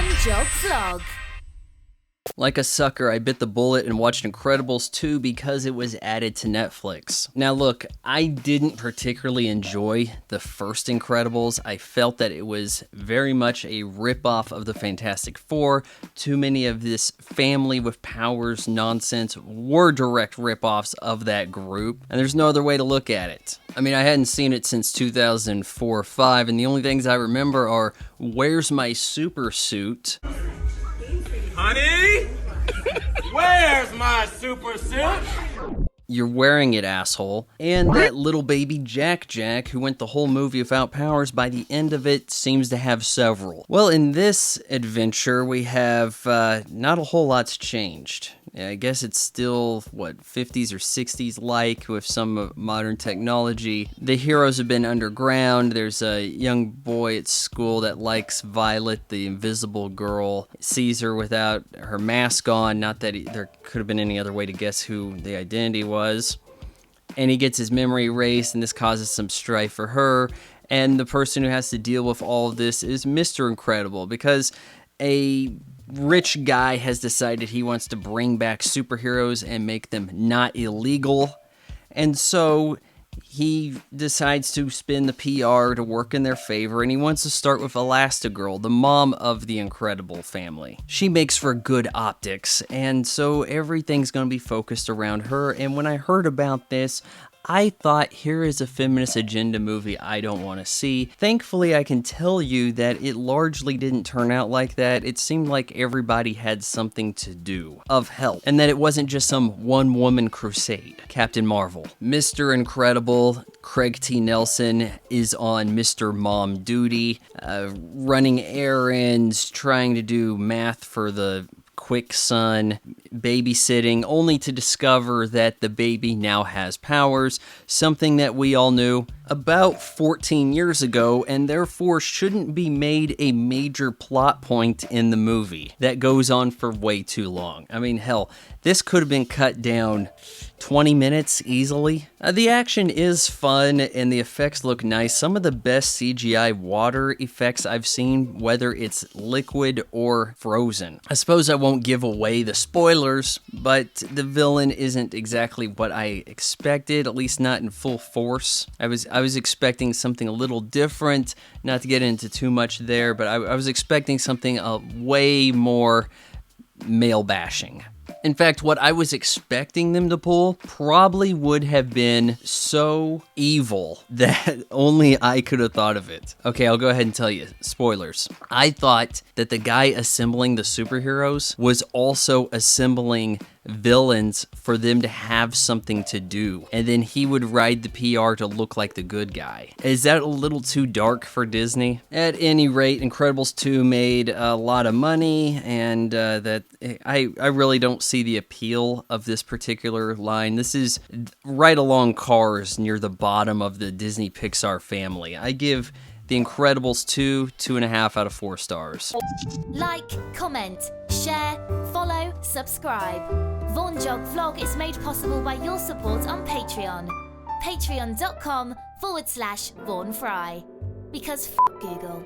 One Jog Vlog. Like a sucker, I bit the bullet and watched Incredibles 2 because it was added to Netflix. Now look, I didn't particularly enjoy the first Incredibles. I felt that it was very much a ripoff of the Fantastic Four. Too many of this family with powers nonsense were direct ripoffs of that group, and there's no other way to look at it. I mean, I hadn't seen it since 2004 or 5, and the only things I remember are, where's my super suit? Honey, where's my super suit? You're wearing it, asshole. And that little baby Jack who went the whole movie without powers, by the end of it seems to have several. Well, in this adventure, we have not a whole lot's changed. I guess it's still, 50s or 60s like, with some modern technology. The heroes have been underground. There's a young boy at school that likes Violet, the invisible girl. Sees her without her mask on. Not that there could have been any other way to guess who the identity was. And he gets his memory erased, and this causes some strife for her. And the person who has to deal with all of this is Mr. Incredible, because a rich guy has decided he wants to bring back superheroes and make them not illegal. And so he decides to spin the PR to work in their favor, and he wants to start with Elastigirl, the mom of the Incredible family. She makes for good optics, and so everything's going to be focused around her. And when I heard about this, I thought, here is a feminist agenda movie I don't want to see. Thankfully, I can tell you that it largely didn't turn out like that. It seemed like everybody had something to do, of help, and that it wasn't just some one-woman crusade. Captain Marvel. Mr. Incredible, Craig T. Nelson, is on Mr. Mom duty, running errands, trying to do math for the quick son, babysitting, only to discover that the baby now has powers, something that we all knew about 14 years ago, and therefore shouldn't be made a major plot point in the movie that goes on for way too long. I mean, hell, this could have been cut down 20 minutes easily. The action is fun and the effects look nice. Some of the best CGI water effects I've seen, whether it's liquid or frozen. I suppose I won't give away the spoilers, but the villain isn't exactly what I expected, at least not in full force. I was expecting something a little different, not to get into too much there, but I was expecting something way more male bashing. In fact, what I was expecting them to pull probably would have been so evil that only I could have thought of it. Okay, I'll go ahead and tell you. Spoilers. I thought that the guy assembling the superheroes was also assembling villains for them to have something to do, and then he would ride the PR to look like the good guy. Is that a little too dark for Disney? At any rate, Incredibles 2 made a lot of money, and that I really don't see the appeal of this particular line. This is right along Cars, near the bottom of the Disney Pixar family. I give The Incredibles 2, 2.5 out of 4 stars. Like, comment, share, follow, subscribe. Vaughan Jog Vlog is made possible by your support on Patreon. Patreon.com/Vaughan Fry. Because Google.